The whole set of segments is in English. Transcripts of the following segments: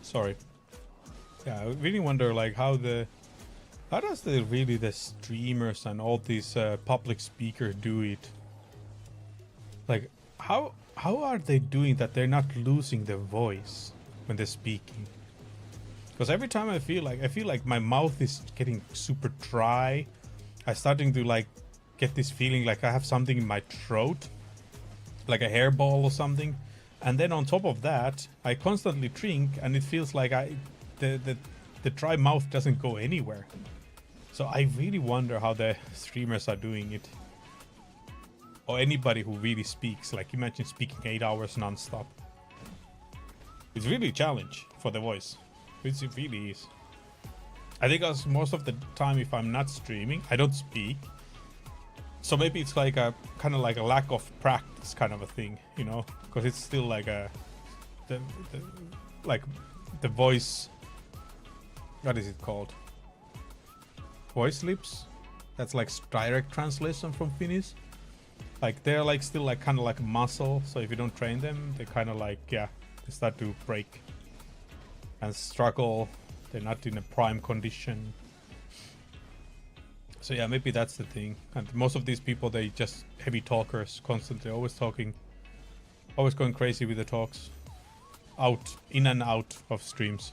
Sorry. Yeah, I really wonder like how does the streamers and all these public speakers do it? Like how are they doing that? They're not losing their voice when they're speaking. Because every time I feel like my mouth is getting super dry. I'm starting to like get this feeling like I have something in my throat, like a hairball or something. And then on top of that, I constantly drink, and it feels like the dry mouth doesn't go anywhere. So I really wonder how the streamers are doing it, or anybody who really speaks. Like imagine speaking 8 hours non-stop. It's really a challenge for the voice. It really is. I think as most of the time, if I'm not streaming, I don't speak. So maybe it's like a kind of like a lack of practice kind of a thing, you know, because it's still like the voice. What is it called? Voice lips. That's like direct translation from Finnish. Like they're like still like kind of like a muscle. So if you don't train them, they kind of like they start to break and struggle. They're not in a prime condition. So yeah, maybe that's the thing. And most of these people, they just heavy talkers, constantly, always talking, always going crazy with the talks, in and out of streams.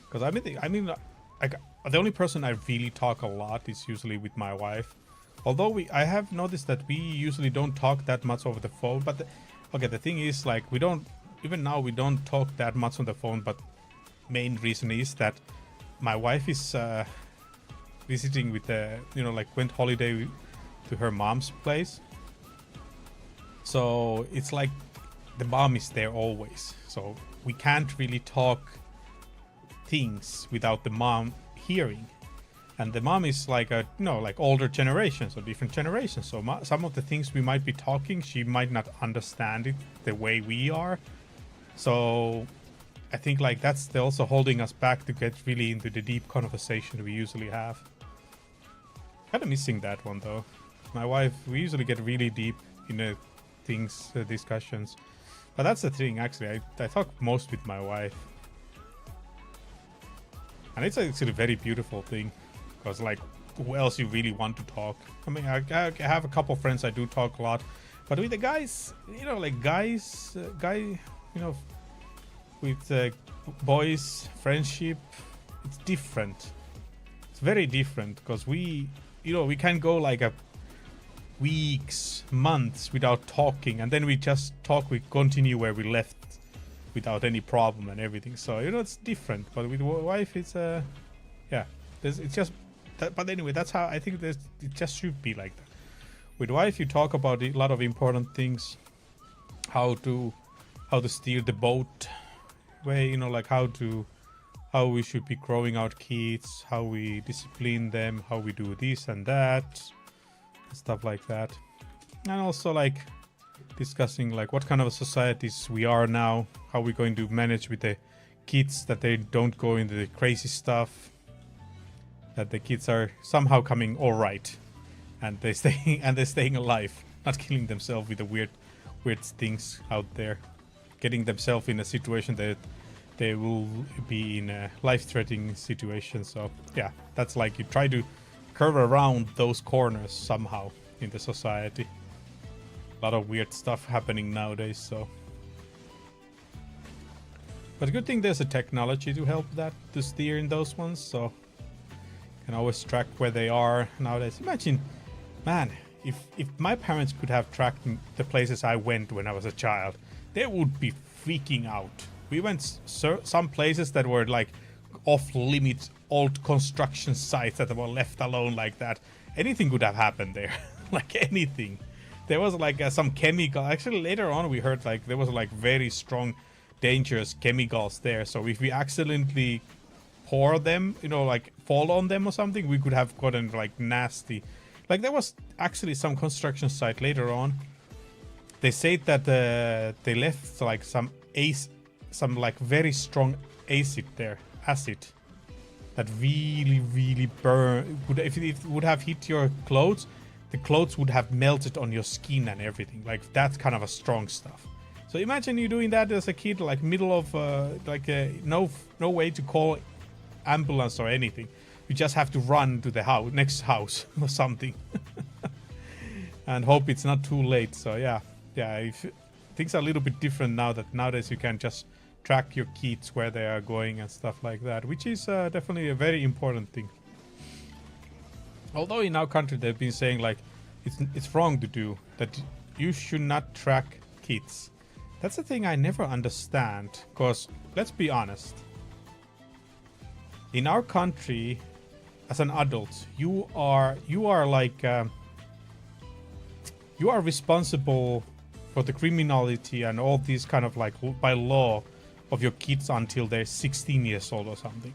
Because I mean, like the only person I really talk a lot is usually with my wife. Although I have noticed that we usually don't talk that much over the phone. But the thing is, like, we don't talk that much on the phone. But main reason is that my wife is visiting with went holiday to her mom's place. So it's like the mom is there always. So we can't really talk things without the mom hearing. And the mom is like like older generations or different generations. So some of the things we might be talking, she might not understand it the way we are. So I think like that's also holding us back to get really into the deep conversation we usually have. Kind of missing that one though. My wife, we usually get really deep in the things, discussions. But that's the thing, actually. I talk most with my wife. And it's actually a very beautiful thing. Because like, who else you really want to talk? I mean, I have a couple friends I do talk a lot. But with the guys, with boys, friendship, it's different. It's very different because we can go like a weeks, months without talking, and then we just talk. We continue where we left without any problem and everything. So it's different. But with wife, it's it's just. But anyway, that's how I think it just should be like that. With wife, you talk about a lot of important things, how to steer the boat way, like how we should be growing our kids, how we discipline them, how we do this and that, stuff like that. And also like discussing like what kind of societies we are now, how we're going to manage with the kids, that they don't go into the crazy stuff, that the kids are somehow coming all right, and they're staying alive, not killing themselves with the weird things out there, getting themselves in a situation that they will be in a life-threatening situation. So yeah, that's like you try to curve around those corners somehow in the society. A lot of weird stuff happening nowadays. So, but a good thing there's a technology to help that, to steer in those ones. So you can always track where they are nowadays. Imagine, man, if my parents could have tracked the places I went when I was a child, they would be freaking out. We went some places that were like off-limits, old construction sites that were left alone like that. Anything could have happened there, like anything. There was like some chemical. Actually, later on we heard like there was like very strong, dangerous chemicals there. So if we accidentally pour them, like fall on them or something, we could have gotten like nasty. Like there was actually some construction site later on. They said that they left like some like very strong acid that really burn. If it would have hit your clothes, the clothes would have melted on your skin and everything. Like that's kind of a strong stuff. So imagine you doing that as a kid, like middle of no way to call ambulance or anything. You just have to run to the next house or something, and hope it's not too late. So yeah, things are a little bit different now that nowadays you can just track your kids where they are going and stuff like that, which is definitely a very important thing. Although in our country they've been saying like it's wrong to do that. You should not track kids. That's the thing I never understand, because let's be honest, in our country as an adult you are like you are responsible for the criminality and all these kind of like by law of your kids until they're 16 years old or something.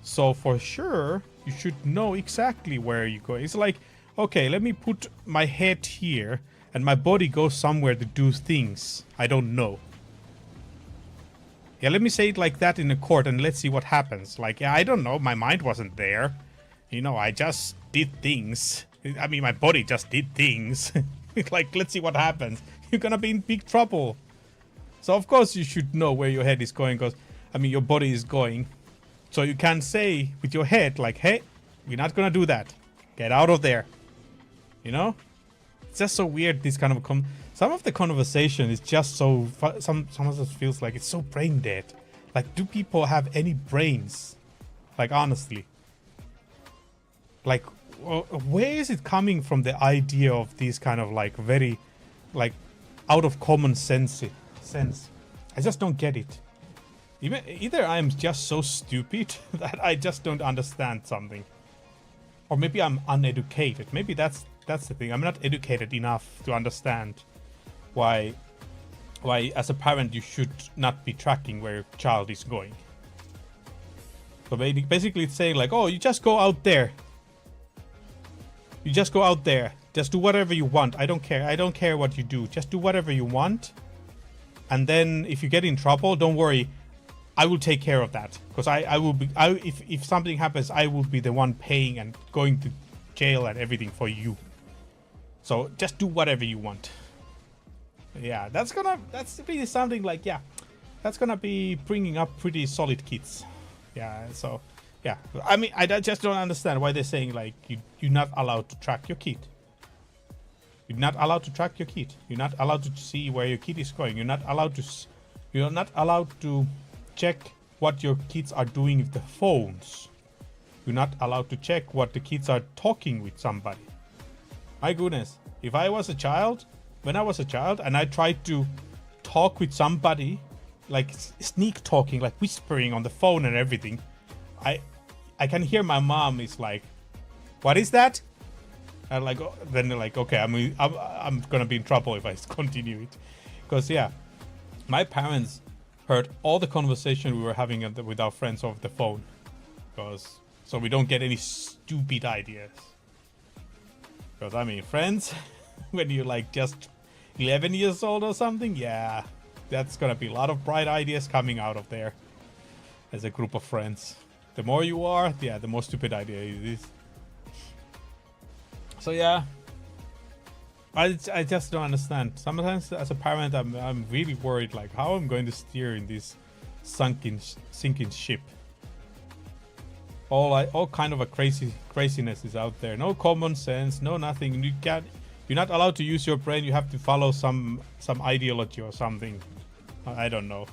So for sure you should know exactly where you go. It's like, okay, let me put my head here and my body goes somewhere to do things I don't know. Yeah, let me say it like that in a court and let's see what happens. Like, yeah, I don't know, my mind wasn't there. You know, I just did things. I mean, my body just did things. Like, let's see what happens. You're gonna be in big trouble. So of course you should know where your head is going, because, I mean, your body is going. So you can say with your head, like, hey, we're not gonna do that. Get out of there. You know? It's just so weird, this kind of some of the conversation is just so some of it feels like it's so brain dead. Like, do people have any brains? Like, honestly, like, where is it coming from, the idea of these kind of like very like out of common sense? I just don't get it. Either I'm just so stupid that I just don't understand something, or maybe I'm uneducated. Maybe that's the thing. I'm not educated enough to understand why as a parent you should not be tracking where your child is going. So basically it's saying like, oh, you just go out there. You just go out there. Just do whatever you want. I don't care. I don't care what you do. Just do whatever you want. And then if you get in trouble, don't worry. I will take care of that. Because I will be, if something happens, I will be the one paying and going to jail and everything for you. So just do whatever you want. Yeah, that's really something like, yeah, that's gonna be bringing up pretty solid kids. Yeah, so yeah, I mean, I just don't understand why they're saying like you're not allowed to track your kid. You're not allowed to track your kid. You're not allowed to see where your kid is going. You're not allowed to check what your kids are doing with the phones. You're not allowed to check what the kids are talking with somebody. My goodness, if I was a child, when I was a child and I tried to talk with somebody, like sneak talking, like whispering on the phone and everything, I can hear my mom is like, what is that? And like, then they're like, okay, I'm gonna be in trouble if I continue it. Because yeah, my parents heard all the conversation we were having with our friends over the phone. So we don't get any stupid ideas. Because I mean, friends, when you're like just 11 years old or something, yeah, that's gonna be a lot of bright ideas coming out of there as a group of friends. The more you are, yeah, the more stupid idea it is. So yeah, I just don't understand. Sometimes as a parent, I'm really worried, like how I'm going to steer in this sinking ship. All kind of a craziness is out there. No common sense, no nothing. You're not allowed to use your brain. You have to follow some ideology or something. I don't know.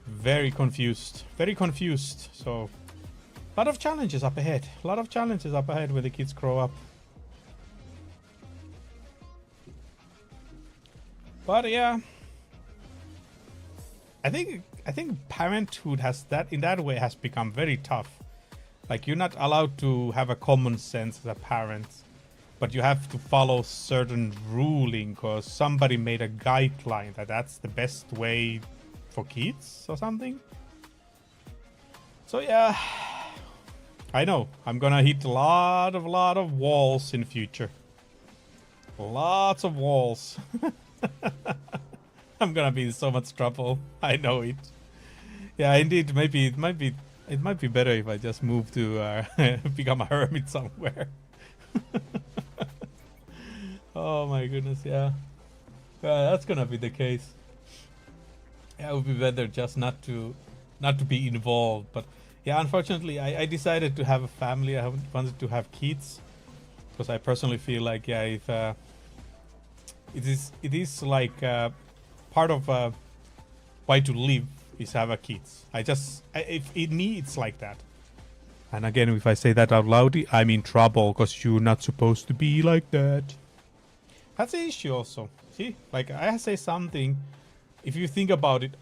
Very confused. So, a lot of challenges up ahead. When the kids grow up. But yeah, I think parenthood has in that way has become very tough. Like, you're not allowed to have a common sense as a parent, but you have to follow certain ruling because somebody made a guideline that's the best way for kids or something. So yeah, I know I'm gonna hit a lot of walls in future. Lots of walls. I'm gonna be in so much trouble. I know it. Yeah, indeed. Maybe it might be better if I just move to become a hermit somewhere. Oh my goodness, yeah. That's gonna be the case. Yeah, it would be better just not to be involved. But yeah, unfortunately, I decided to have a family. I haven't wanted to have kids because I personally feel like yeah, if it is like part of why to live is have a kids. If in me it's like that. And again, if I say that out loud, I'm in trouble because you're not supposed to be like that. That's the issue also. See, like I say something. If you think about it,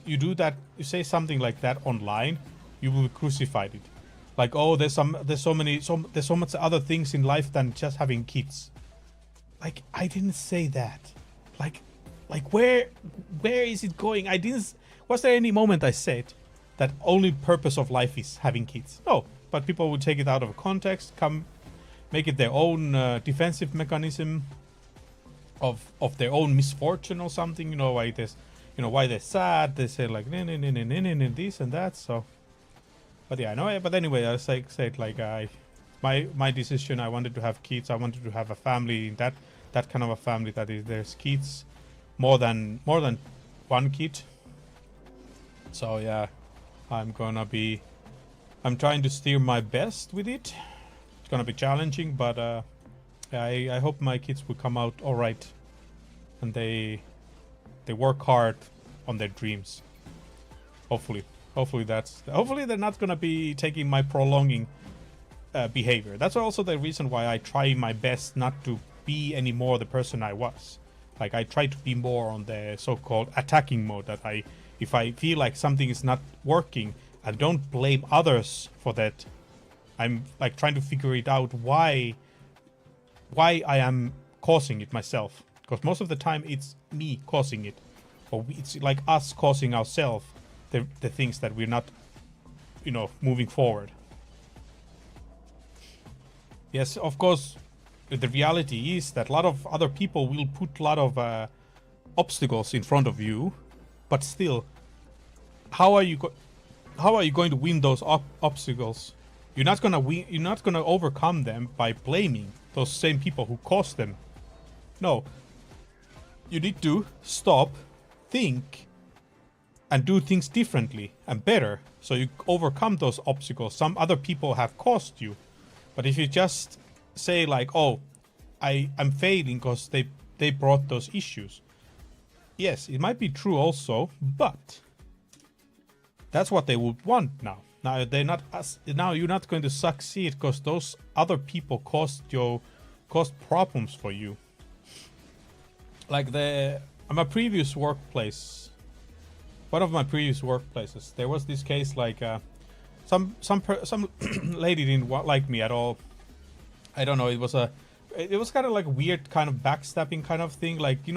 you do that. You say something like that online, you will be crucified. It, like oh, there's so much other things in life than just having kids. Like I didn't say that. Like where is it going? I didn't. Was there any moment I said that only purpose of life is having kids? No, but people would take it out of context, come make it their own defensive mechanism of their own misfortune or something. You know why there's, you know why they're sad. They say like this and that. So, but yeah, no. But anyway, as I said, like my decision. I wanted to have kids. I wanted to have a family. That kind of a family that is there's kids, more than one kid. So yeah, I'm trying to steer my best with it. It's gonna be challenging, but I hope my kids will come out all right, and they work hard on their dreams. Hopefully they're not gonna be taking my prolonging behavior. That's also the reason why I try my best not to be anymore the person I was. Like I try to be more on the so-called attacking mode. That if I feel like something is not working, I don't blame others for that. I'm like trying to figure it out why I am causing it myself. Because most of the time it's me causing it, or it's like us causing ourselves the things that we're not, moving forward. Yes, of course. The reality is that a lot of other people will put a lot of obstacles in front of you, but still, how are you going to win those obstacles? You're not gonna win. You're not gonna overcome them by blaming those same people who caused them. No, you need to stop, think, and do things differently and better, so you overcome those obstacles some other people have caused you. But if you just say like, oh, I'm failing because they brought those issues. Yes, it might be true also, but that's what they would want now. Now they're not us. Now you're not going to succeed because those other people caused problems for you. Like my previous workplace, one of my previous workplaces, there was this case like some lady didn't like me at all. I don't know. It was kind of like weird, kind of backstabbing kind of thing. Like you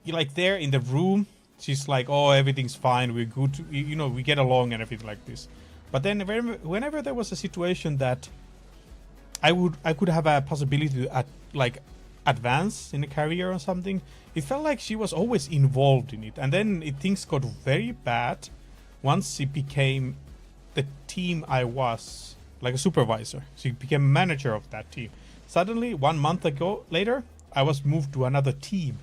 like there in the room, she's like, "Oh, everything's fine. We're good. We get along and everything like this." But then whenever there was a situation that I could have a possibility to advance in a career or something, it felt like she was always involved in it. And then things got very bad once she became the team I was. Like a supervisor. She became manager of that team. Suddenly, 1 month later, I was moved to another team.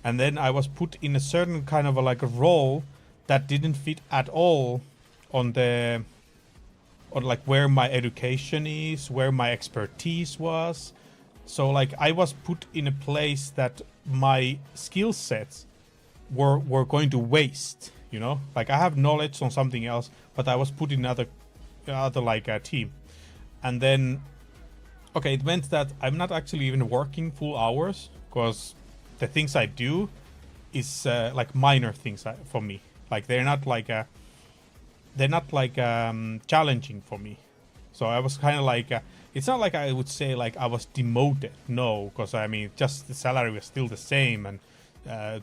And then I was put in a certain kind of a role that didn't fit at all on where my education is, where my expertise was. So like I was put in a place that my skill sets were going to waste, Like I have knowledge on something else, but I was put in other team. And then it meant that I'm not actually even working full hours because the things I do is like minor things for me. Like they're not challenging for me. So I was kind of like it's not like I would say like I was demoted. No, because I mean just the salary was still the same, and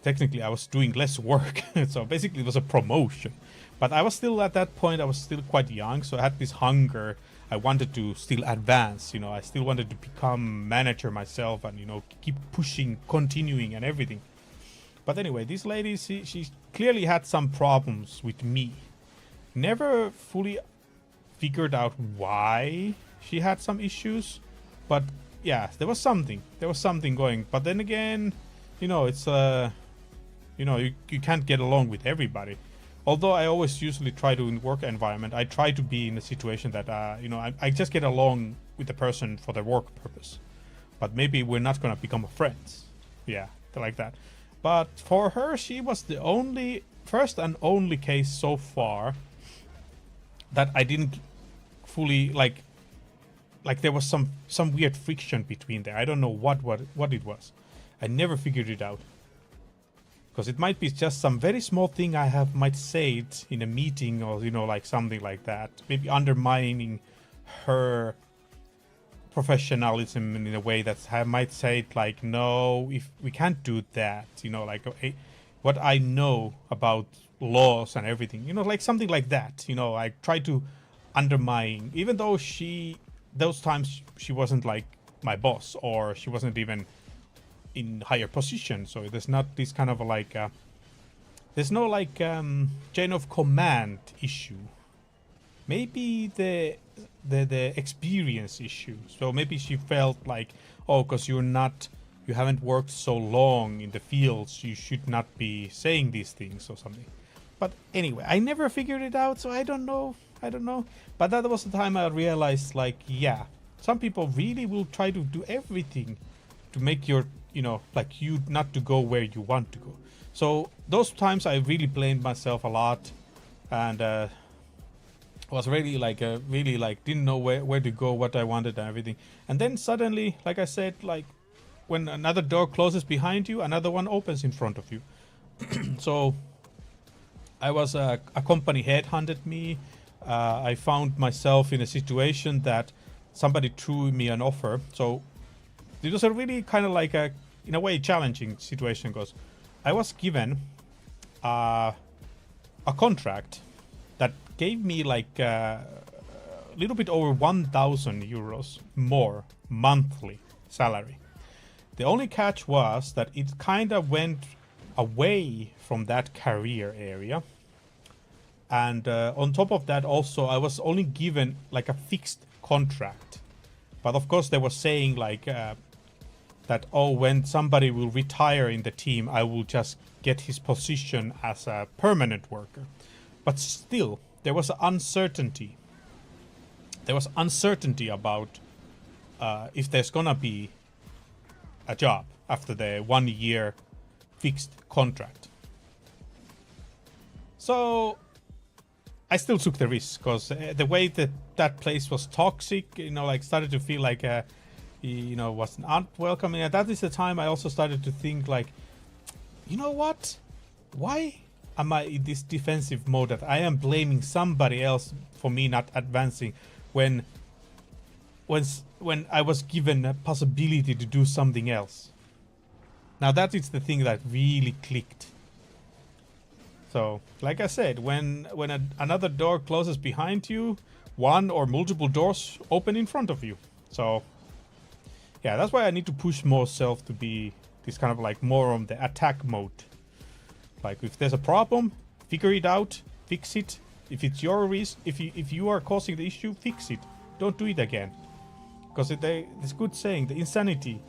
technically I was doing less work. So basically it was a promotion. But I was still at that point, I was still quite young, so I had this hunger. I wanted to still advance, I still wanted to become manager myself and, keep pushing, continuing and everything. But anyway, this lady, she clearly had some problems with me. Never fully figured out why she had some issues. But yeah, there was something going. But then again, it's You know, you can't get along with everybody. Although I always usually try to, in work environment, I try to be in a situation that, you know, I just get along with the person for the work purpose. But maybe we're not gonna become friends. Yeah, like that. But for her, she was the first and only case so far that I didn't fully like there was some weird friction between there. I don't know what it was. I never figured it out. Because it might be just some very small thing I might say it in a meeting, or you know, like something like that. Maybe undermining her professionalism in a way that I might say it like, no, if we can't do that, you know, like what I know about laws and everything, you know, like something like that. You know, I try to undermine, even though those times she wasn't like my boss, or she wasn't even in higher position, so there's not this kind of like there's no like chain of command issue. Maybe the experience issue. So maybe she felt like, oh, because you haven't worked so long in the fields, you should not be saying these things or something. But anyway, I never figured it out, so I don't know. But that was the time I realized, like, yeah, some people really will try to do everything to make your, you know, like you not to go where you want to go. So those times I really blamed myself a lot, and was really like didn't know where to go, what I wanted and everything. And then suddenly, like I said, like when another door closes behind you, another one opens in front of you. So I was a company headhunted me. I found myself in a situation that somebody threw me an offer. So it was a really kind of like in a way, challenging situation, because I was given a contract that gave me like a little bit over 1,000 euros more monthly salary. The only catch was that it kind of went away from that career area. And on top of that, also, I was only given like a fixed contract. But of course, they were saying like that, oh, when somebody will retire in the team, I will just get his position as a permanent worker. But still, there was uncertainty. There was uncertainty about if there's gonna be a job after the 1 year fixed contract. So I still took the risk, because the way that place was toxic, you know, like started to feel like you know, was not welcoming. And that is the time I also started to think like, you know what? Why am I in this defensive mode that I am blaming somebody else for me not advancing when I was given a possibility to do something else? Now that is the thing that really clicked. So, like I said, when another door closes behind you, one or multiple doors open in front of you. So, yeah, that's why I need to push myself to be this kind of like more on the attack mode. Like if there's a problem, figure it out, fix it. If it's your risk, if you are causing the issue, fix it. Don't do it again. Because it's good saying, the insanity.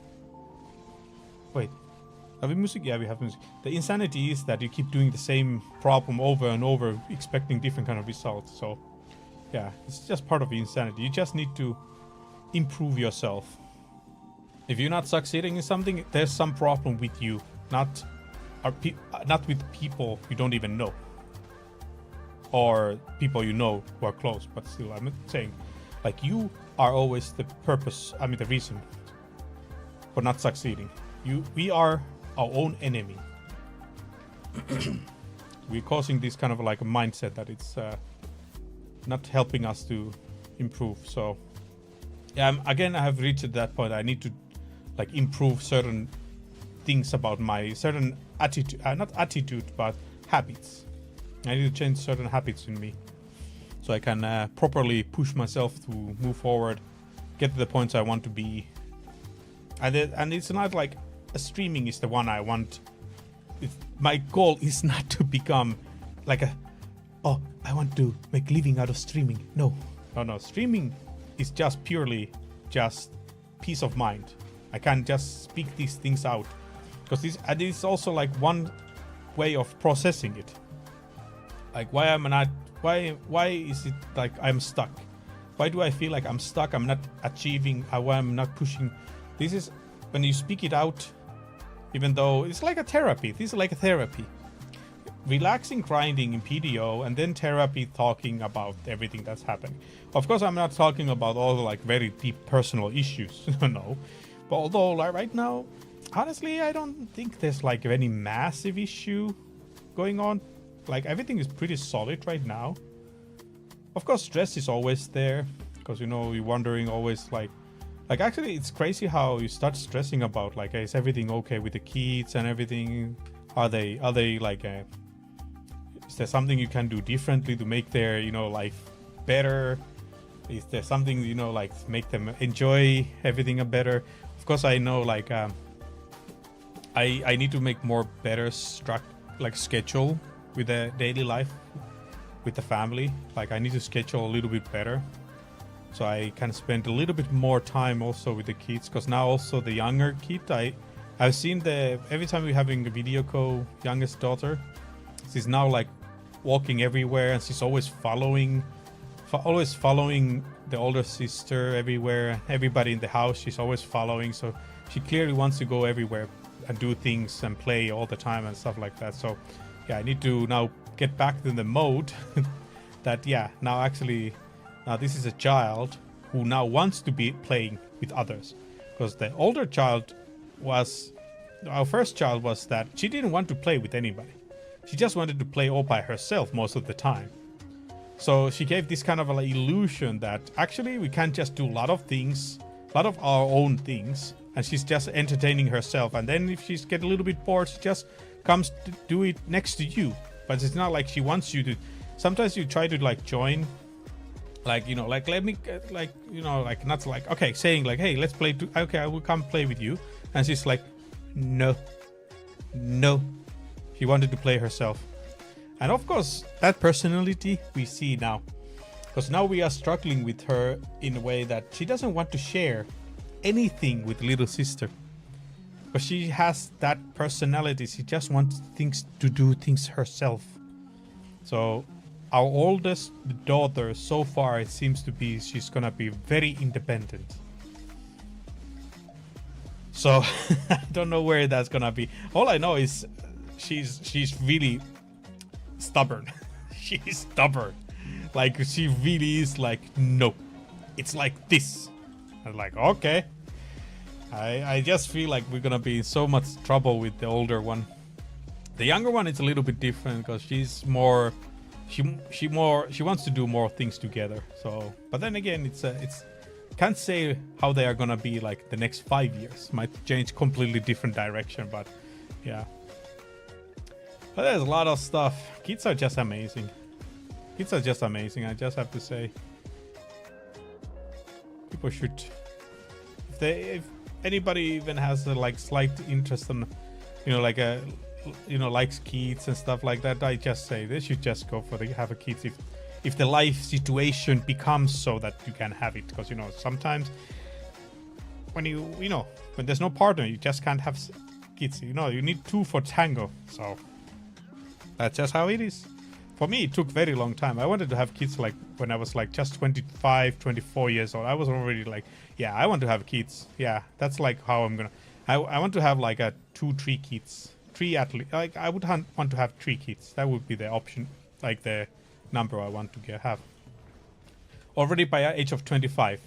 Wait. Have we music? Yeah, we have music. The insanity is that you keep doing the same problem over and over, expecting different kind of results. So, yeah, it's just part of the insanity. You just need to improve yourself. If you're not succeeding in something, there's some problem with you, not with people you don't even know, or people you know who are close. But still, I'm saying, like, you are always the purpose. I mean, the reason for not succeeding. We are our own enemy. We're causing this kind of like a mindset that it's not helping us to improve. So yeah, again, I have reached that point. I need to like improve certain things about my certain attitude, not attitude, but habits. I need to change certain habits in me so I can properly push myself to move forward, get to the points I want to be. And it's not like streaming is the one I want. My goal is not to become like I want to make living out of streaming. No. Streaming is just purely just peace of mind. I can't just speak these things out, because this is also like one way of processing it. Like, why am I not? Why is it like I'm stuck? Why do I feel like I'm stuck? I'm not achieving. Why I'm not pushing? This is when you speak it out, even though it's like a therapy. This is like a therapy. Relaxing, grinding in PDO, and then therapy, talking about everything that's happening. Of course, I'm not talking about all the like very deep personal issues. No, but although like right now, honestly, I don't think there's like any massive issue going on. Like everything is pretty solid right now. Of course, stress is always there because, you know, you're wondering always like actually it's crazy how you start stressing about like, is everything okay with the kids and everything? Are they like is there something you can do differently to make their, you know, life better? Is there something, you know, like make them enjoy everything better? Of course, I know like I need to make more better schedule with the daily life with the family. Like I need to schedule a little bit better so I can spend a little bit more time also with the kids, because now also the younger kid, I've seen every time we're having a video call, youngest daughter, she's now like walking everywhere and she's always following the older sister everywhere. Everybody in the house she's always following, so she clearly wants to go everywhere and do things and play all the time and stuff like that. So yeah, I need to now get back to the mode that now this is a child who now wants to be playing with others, because the older child our first child was that she didn't want to play with anybody. She just wanted to play all by herself most of the time. So she gave this kind of an illusion that actually we can just do a lot of our own things, and she's just entertaining herself. And then if she's get a little bit bored, she just comes to do it next to you. But it's not like she wants you to. Sometimes you try to like join, like, you know, like let me like, you know, like not like, okay, saying like, hey, let's play. Okay, I will come play with you. And she's like, no. She wanted to play herself. And of course, that personality we see now, because now we are struggling with her in a way that she doesn't want to share anything with little sister. But she has that personality. She just wants to do things herself. So our oldest daughter, so far, it seems to be she's gonna be very independent. So I don't know where that's gonna be. All I know is she's really stubborn. She's stubborn. Like she really is like, no, it's like this. I'm like, okay. I just feel like we're gonna be in so much trouble with the older one. The younger one is a little bit different because she's more, she wants to do more things together. So, but then again, it's can't say how they are gonna be like the next 5 years. Might change completely different direction, but yeah. But there's a lot of stuff. Kids are just amazing. Kids are just amazing. I just have to say, people should, if anybody even has a like slight interest in, you know, like a, you know, likes kids and stuff like that, I just say they should just go for have a kids if the life situation becomes so that you can have it. Because, you know, sometimes when when there's no partner, you just can't have kids. You know, you need two for tango. So that's just how it is. For me, it took very long time. I wanted to have kids like when I was like just 25, 24 years old. I was already like, yeah, I want to have kids. Yeah, that's like how I'm gonna. I want to have like 2-3 kids, 3 at least. Like I would want to have 3 kids. That would be the option, like the number I want to have. Already by age of 25.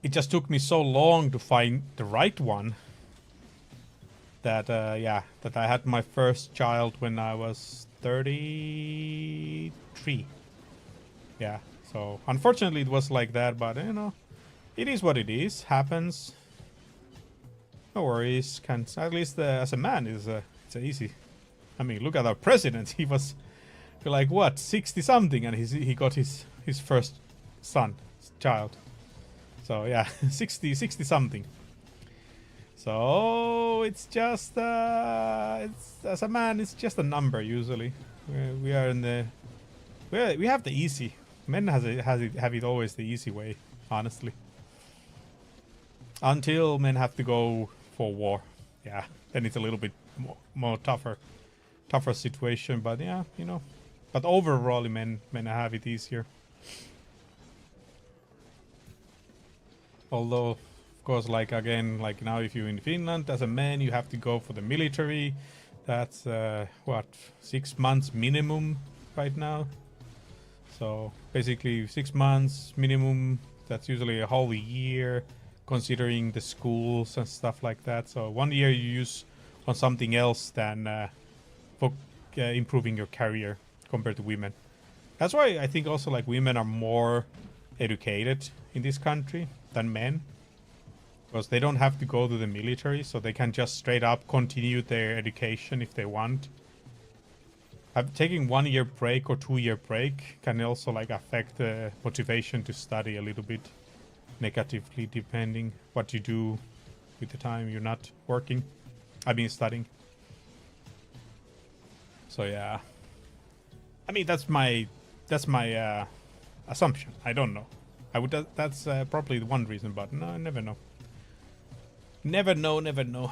It just took me so long to find the right one. That that I had my first child when I was 33. Yeah, so unfortunately it was like that, but you know, it is what it is. Happens. No worries. At least as a man, it's easy. I mean, look at our president. He was like what, 60 something, and he got his first child. So yeah, 60 something. So it's just as a man, it's just a number usually. We are in the we have the easy. Men have it always the easy way, honestly. Until men have to go for war, yeah, then it's a little bit more tougher tougher situation, but yeah, you know. But overall, men have it easier. Although, of course, like again, like now, if you're in Finland as a man, you have to go for the military. That's what, 6 months minimum right now. So basically 6 months minimum. That's usually a whole year, considering the schools and stuff like that. So 1 year you use on something else than for improving your career compared to women. That's why I think also like women are more educated in this country than men, because they don't have to go to the military, so they can just straight up continue their education if they want. Taking 1 year break or 2 year break can also like affect the motivation to study a little bit negatively, depending what you do with the time you're not working. I mean studying. So yeah, I mean that's my assumption. I don't know. That's probably the one reason, but no, I never know. Never know.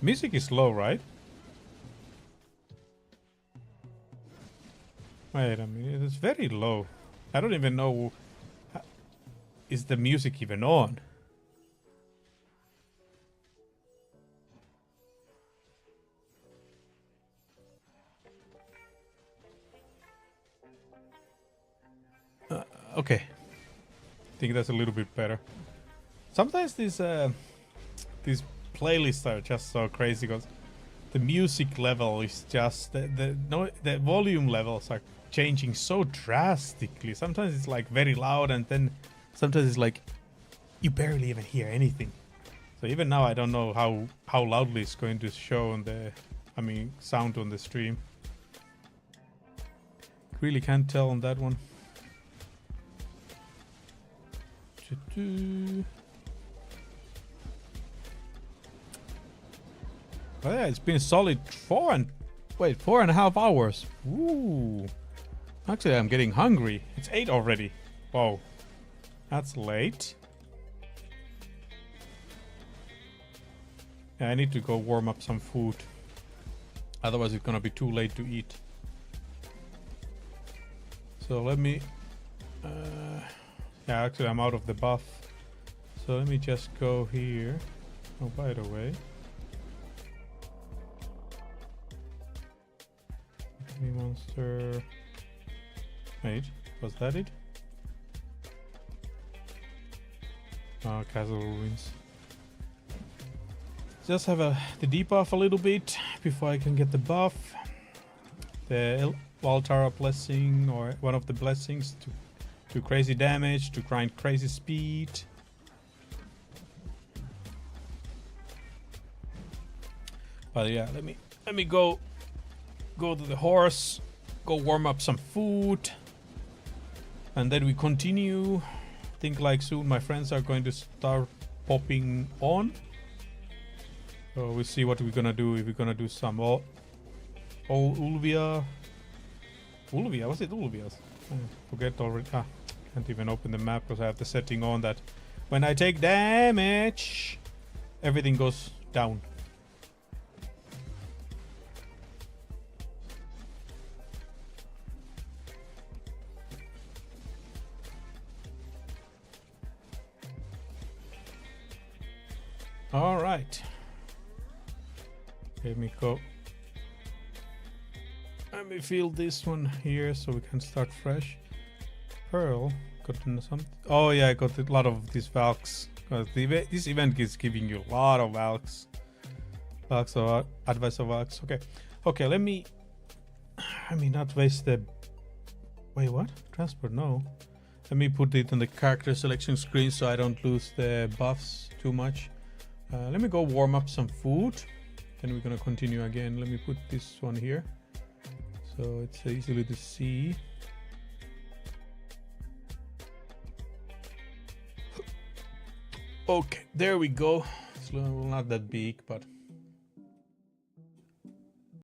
Music is low, right? Wait a minute, it's very low. I don't even know. Is the music even on? Okay. I think that's a little bit better. Sometimes these playlists are just so crazy because the music level is just the volume levels are changing so drastically. Sometimes it's like very loud, and then sometimes it's like you barely even hear anything. So even now I don't know how loudly it's going to show on the sound on the stream. Really can't tell on that one. Oh yeah, it's been solid 4.5 hours. Ooh. Actually, I'm getting hungry. It's 8 already. Whoa. That's late. Yeah, I need to go warm up some food. Otherwise, it's gonna be too late to eat. So let me... yeah, actually, I'm out of the buff. So let me just go here. Oh, by the way. Monster. Wait, was that it? Oh, Castle Ruins. Just have the debuff a little bit before I can get the buff. The Valtara blessing, or one of the blessings, to do crazy damage, to grind crazy speed. But yeah, let me go to the horse, go warm up some food, and then we continue. I think like soon my friends are going to start popping on. So we'll see what we're gonna do. If we're gonna do some Ulvia. Was it Ulvias? I forget already. Can't even open the map because I have the setting on that when I take damage, everything goes down. All right. Let me go. Let me fill this one here so we can start fresh. Pearl. Got some. Oh yeah, I got a lot of these Valks. This event is giving you a lot of Valks. Valks or advice of Valks. Okay. Let me not waste the. Wait, what? Transport? No. Let me put it on the character selection screen so I don't lose the buffs too much. Let me go warm up some food. Then we're gonna continue again. Let me put this one here so it's easily to see. Okay, there we go. It's not that big, but